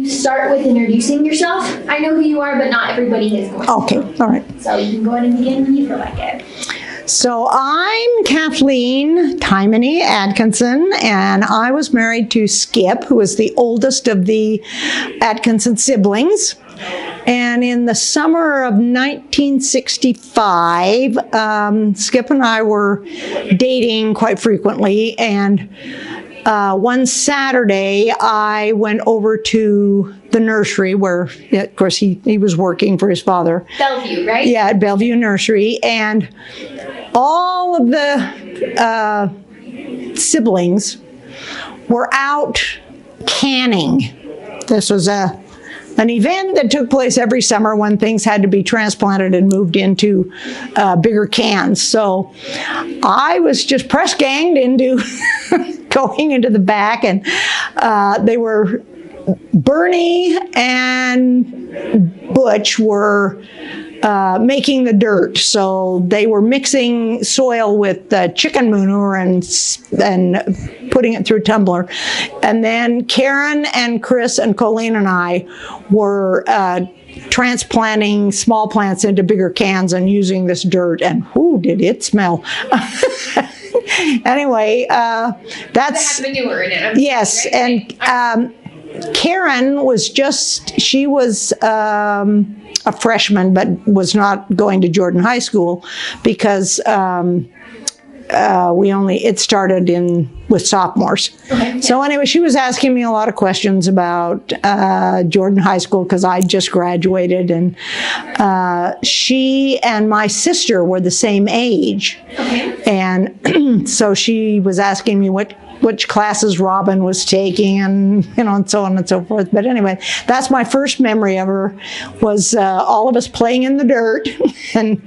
start with introducing yourself. I know who you are, but not everybody is going to. Okay, all right. So you can go ahead and begin when you feel like it. So I'm Kathleen Tymony Atkinson, and I was married to Skip, who was the oldest of the Atkinson siblings. And in the summer of 1965, Skip and I were dating quite frequently, and one Saturday, I went over to the nursery where, of course, he was working for his father. Bellevue, right? Yeah, at Bellevue Nursery. And all of the siblings were out canning. This was an event that took place every summer when things had to be transplanted and moved into bigger cans. So I was just press ganged into going into the back, and they were, Bernie and Butch were making the dirt. So they were mixing soil with chicken manure and putting it through a tumbler. And then Karen and Chris and Colleen and I were transplanting small plants into bigger cans and using this dirt, and whoo, did it smell. Anyway, that's... It had manure in it. Yes, right? And Karen was she was a freshman, but was not going to Jordan High School because it started with sophomores. Okay. So anyway, she was asking me a lot of questions about Jordan High School because I just graduated, and she and my sister were the same age. Okay. And so she was asking me which classes Robin was taking, and and so on and so forth. But anyway, that's my first memory of her, was all of us playing in the dirt and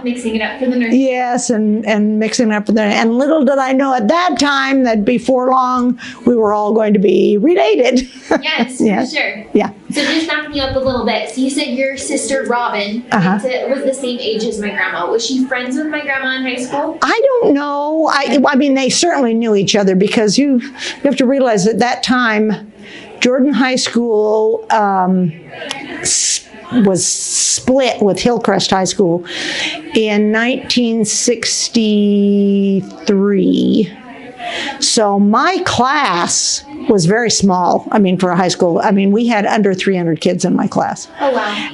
mixing it up for the nursery. Yes, and mixing it up for the, and little did I know at that time that before long we were all going to be related. Yes, yes. For sure. Yeah. So just backing you up a little bit. So you said your sister Robin was the same age as my grandma. Was she friends with my grandma in high school? I don't know. I mean, they certainly knew each other, because you have to realize at that time, Jordan High School was split with Hillcrest High School in 1963. So my class was very small. I mean, for a high school, we had under 300 kids in my class. Oh, wow.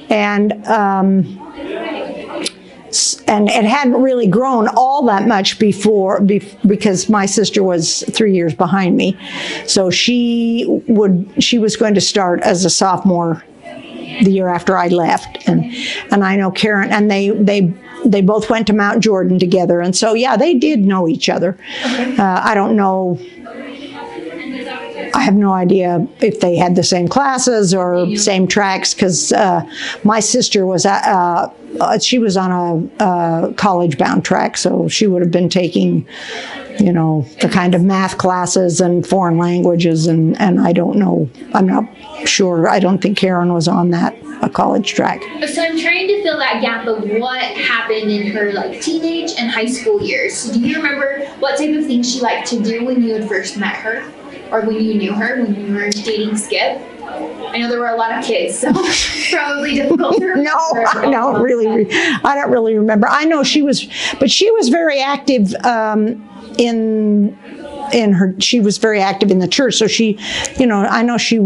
And it hadn't really grown all that much because my sister was 3 years behind me. So she was going to start as a sophomore the year after I left. And I know Karen, and they both went to Mount Jordan together. And so, yeah, they did know each other. Okay. I don't know. I have no idea if they had the same classes or same tracks, because my sister was she was on a college-bound track, so she would have been taking, the kind of math classes and foreign languages, and I don't know. I'm not sure. I don't think Karen was on a college track. So I'm trying to fill that gap of what happened in her teenage and high school years. So do you remember what type of things she liked to do when you had first met her? Or when you knew her, when you were dating Skip? I know there were a lot of kids, so probably difficult to remember. No, I don't really remember. I know she was very active she was very active in the church. So she, I know she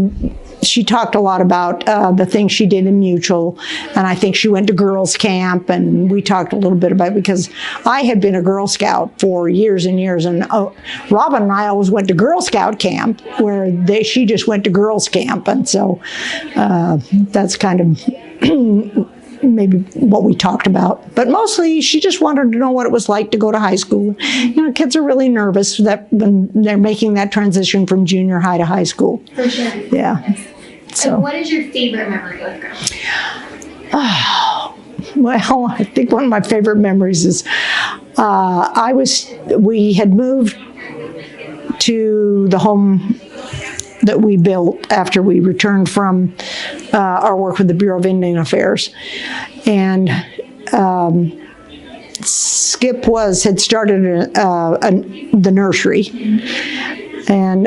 talked a lot about the things she did in Mutual, and I think she went to girls' camp, and we talked a little bit about it because I had been a Girl Scout for years and years, and Robin and I always went to Girl Scout camp where she just went to girls' camp, and so that's kind of maybe what we talked about. But mostly she just wanted to know what it was like to go to high school. Kids are really nervous that when they're making that transition from junior high to high school. For sure. Yeah. So. And what is your favorite memory with Grandma? Well, I think one of my favorite memories is we had moved to the home that we built after we returned from our work with the Bureau of Indian Affairs. And Skip had started the nursery. And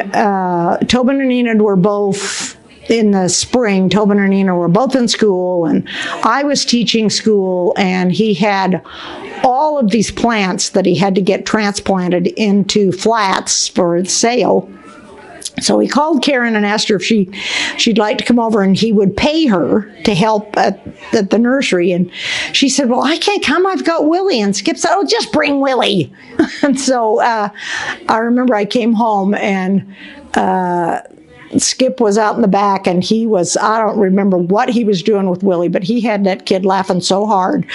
Tobin and Enid were both in the spring, Tobin and Nina were both in school, and I was teaching school, and he had all of these plants that he had to get transplanted into flats for sale. So he called Karen and asked her if she'd like to come over, and he would pay her to help at the nursery. And she said, well, I can't come. I've got Willie. And Skip said, oh, just bring Willie. And so I remember I came home, and Skip was out in the back, and he was, I don't remember what he was doing with Willie, but he had that kid laughing so hard.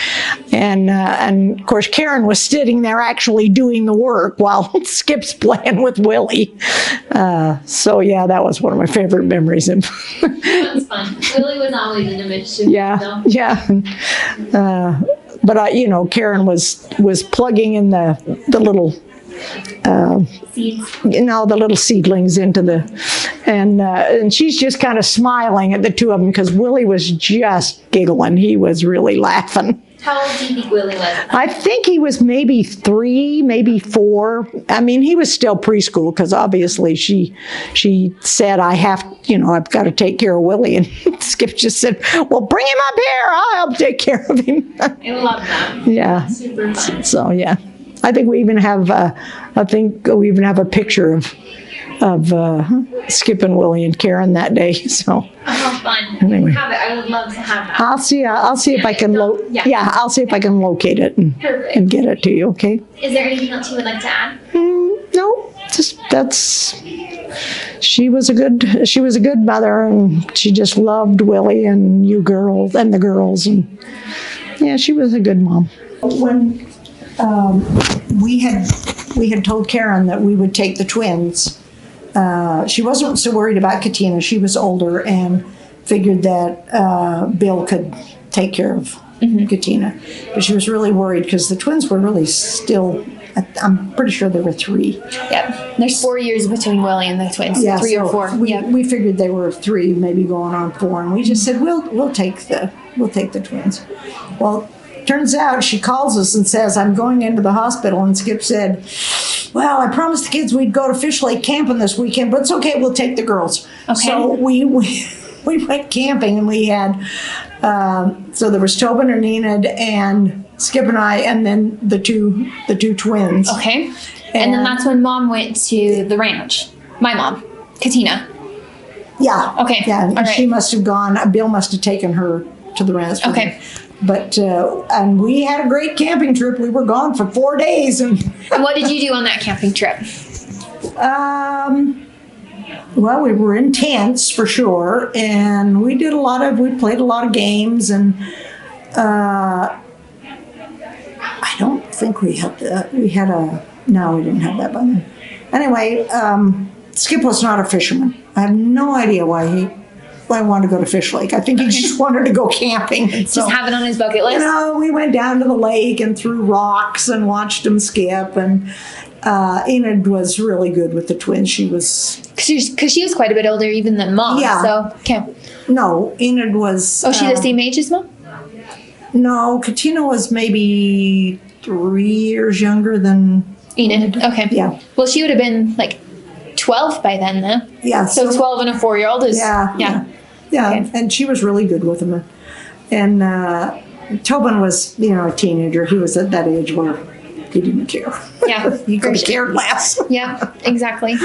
And of course, Karen was sitting there actually doing the work while Skip's playing with Willie. So yeah, that was one of my favorite memories. That was fun. Willie was always in a mischief. Yeah, yeah. But Karen was plugging in the little Seeds. the little seedlings into and she's just kind of smiling at the two of them because Willie was just giggling. He was really laughing. How old do you think Willie was? I think he was maybe 3, maybe 4. I mean, he was still preschool because obviously she said, I've got to take care of Willie. And Skip just said, well, bring him up here. I'll help take care of him. I love that. Yeah. Super fun. So, yeah. I think we even have a picture of Skip and Willie and Karen that day. So How fun. Anyway. Have it. I would love to have that. I'll see if I can I'll see if I can locate it Perfect. and get it to you. Okay. Is there anything else you would like to add? No, she was a good mother, and she just loved Willie and you girls and the girls, and yeah, she was a good mom. When we had told Karen that we would take the twins, she wasn't so worried about Katina. She was older and figured that Bill could take care of Katina, but she was really worried because the twins were really still. I'm pretty sure there were 3. Yep. There's 4 years between Willie and the twins. Yeah, 3 or 4. We figured they were 3, maybe going on 4, and we just said we'll take the twins. Well, turns out she calls us and says, I'm going into the hospital, and Skip said, well, I promised the kids we'd go to Fish Lake camping this weekend, but it's okay, we'll take the girls. Okay. So we went camping, and we had so there was Tobin and Enid and Skip and I, and then the two twins. Okay. And then that's when Mom went to the ranch. My mom, Katina. Yeah. Okay. Yeah, and all right. she must have gone. Bill must have taken her to the ranch. Okay. But and we had a great camping trip. We were gone for 4 days, and what did you do on that camping trip? Well, we were in tents for sure, and we played a lot of games, and I don't think we didn't have that by then. Anyway, Skip was not a fisherman. I have no idea why he wanted to go to Fish Lake. I think he just wanted to go camping. Just have it on his bucket list? We went down to the lake and threw rocks and watched him skip, and Enid was really good with the twins. She was... Because she was quite a bit older even than Mom. Yeah. So, okay. No, Enid was... Oh, she the same age as Mom? No, Katina was maybe 3 years younger than... Enid. Okay. Yeah. Well, she would have been like 12 by then, though. Yeah. So 12 and a 4-year-old is... Yeah. Okay. And she was really good with him. And Tobin was, a teenager. He was at that age where he didn't care. Yeah. He could have cared less. Yeah, exactly.